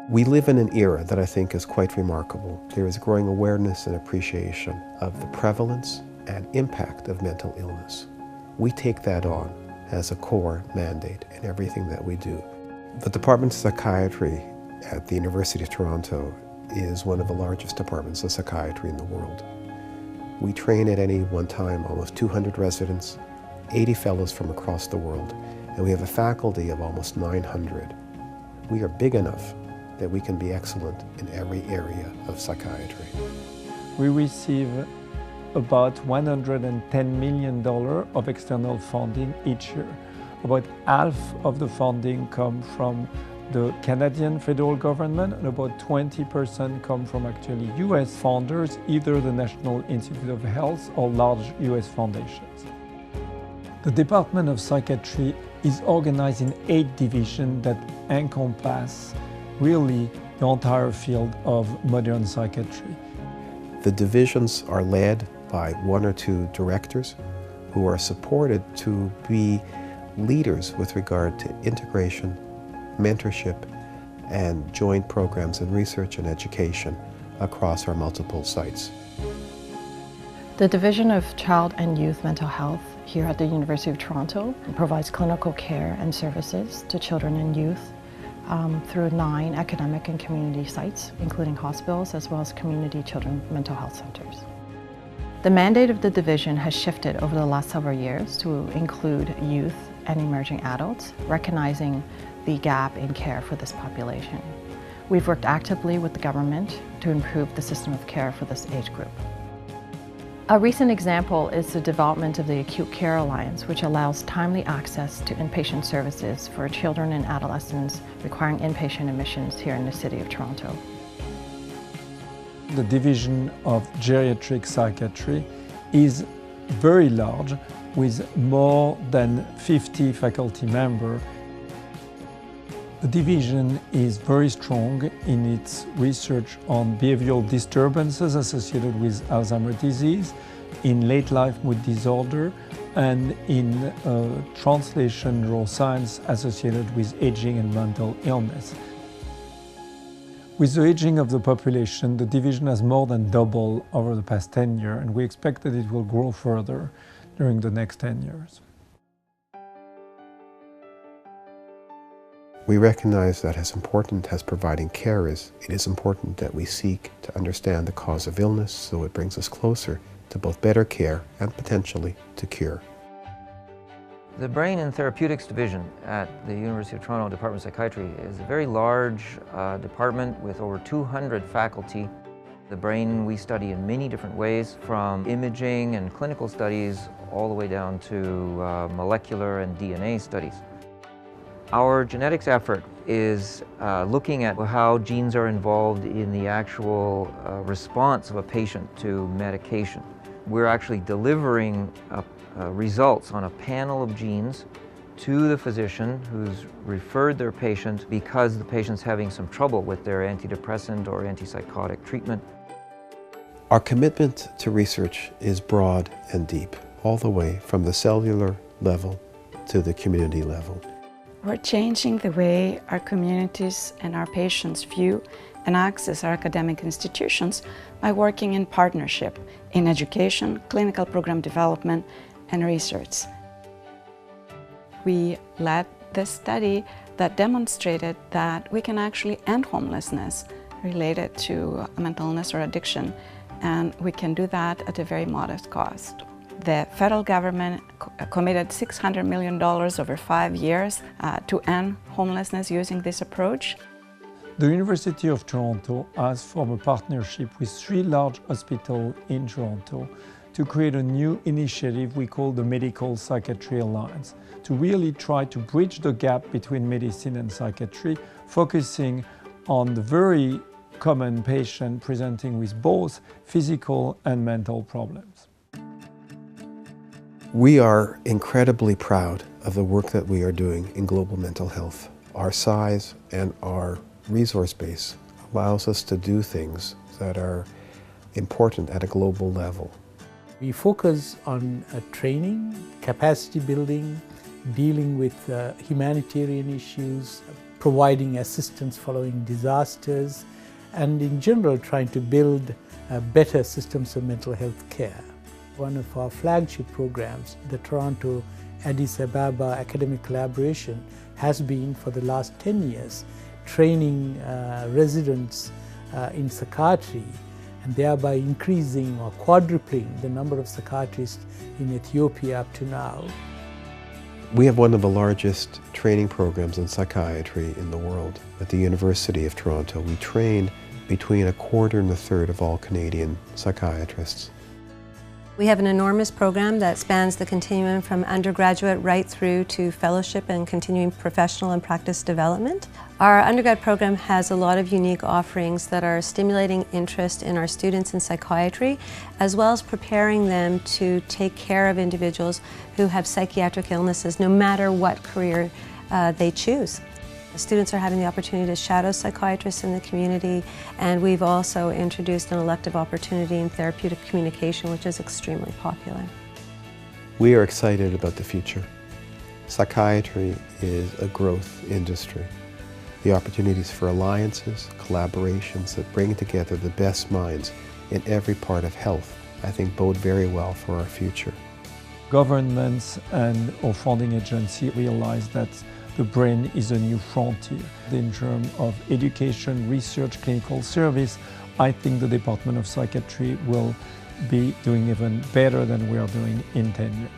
We live in an era that I think is quite remarkable. There is growing awareness and appreciation of the prevalence and impact of mental illness. We take that on as a core mandate in everything that we do. The Department of Psychiatry at the University of Toronto is one of the largest departments of psychiatry in the world. We train at any one time almost 200 residents, 80 fellows from across the world, and we have a faculty of almost 900. We are big enough that we can be excellent in every area of psychiatry. We receive about $110 million of external funding each year. About half of the funding comes from the Canadian federal government, and about 20% come from actually US funders, either the National Institute of Health or large US foundations. The Department of Psychiatry is organized in 8 divisions that encompass really the entire field of modern psychiatry. The divisions are led by 1 or 2 directors who are supported to be leaders with regard to integration, mentorship, and joint programs in research and education across our multiple sites. The Division of Child and Youth Mental Health here at the University of Toronto provides clinical care and services to children and youth through 9 academic and community sites, including hospitals as well as community children's mental health centers. The mandate of the division has shifted over the last several years to include youth and emerging adults, recognizing the gap in care for this population. We've worked actively with the government to improve the system of care for this age group. A recent example is the development of the Acute Care Alliance, which allows timely access to inpatient services for children and adolescents requiring inpatient admissions here in the City of Toronto. The Division of Geriatric Psychiatry is very large, with more than 50 faculty members. The division is very strong in its research on behavioral disturbances associated with Alzheimer's disease, in late life mood disorder, and in translation neuroscience associated with aging and mental illness. With the aging of the population, the division has more than doubled over the past 10 years, and we expect that it will grow further during the next 10 years. We recognize that as important as providing care is, it is important that we seek to understand the cause of illness so it brings us closer to both better care and potentially to cure. The Brain and Therapeutics Division at the University of Toronto Department of Psychiatry is a very large department with over 200 faculty. The brain we study in many different ways, from imaging and clinical studies all the way down to molecular and DNA studies. Our genetics effort is looking at how genes are involved in the actual response of a patient to medication. We're actually delivering results on a panel of genes to the physician who's referred their patient because the patient's having some trouble with their antidepressant or antipsychotic treatment. Our commitment to research is broad and deep, all the way from the cellular level to the community level. We're changing the way our communities and our patients view and access our academic institutions by working in partnership in education, clinical program development, and research. We led this study that demonstrated that we can actually end homelessness related to mental illness or addiction, and we can do that at a very modest cost. The federal government committed $600 million over 5 years to end homelessness using this approach. The University of Toronto has formed a partnership with 3 large hospitals in Toronto to create a new initiative we call the Medical Psychiatry Alliance, to really try to bridge the gap between medicine and psychiatry, focusing on the very common patient presenting with both physical and mental problems. We are incredibly proud of the work that we are doing in global mental health. Our size and our resource base allows us to do things that are important at a global level. We focus on training, capacity building, dealing with humanitarian issues, providing assistance following disasters, and in general trying to build better systems of mental health care. One of our flagship programs, the Toronto Addis Ababa Academic Collaboration, has been for the last 10 years training residents in psychiatry, and thereby increasing or quadrupling the number of psychiatrists in Ethiopia up to now. We have one of the largest training programs in psychiatry in the world at the University of Toronto. We train between a quarter and a third of all Canadian psychiatrists. We have an enormous program that spans the continuum from undergraduate right through to fellowship and continuing professional and practice development. Our undergrad program has a lot of unique offerings that are stimulating interest in our students in psychiatry, as well as preparing them to take care of individuals who have psychiatric illnesses, no matter what career they choose. Students are having the opportunity to shadow psychiatrists in the community, and we've also introduced an elective opportunity in therapeutic communication, which is extremely popular. We are excited about the future. Psychiatry is a growth industry. The opportunities for alliances, collaborations that bring together the best minds in every part of health, I think bode very well for our future. Governments and our funding agency realize that the brain is a new frontier. In terms of education, research, clinical service, I think the Department of Psychiatry will be doing even better than we are doing in 10 years.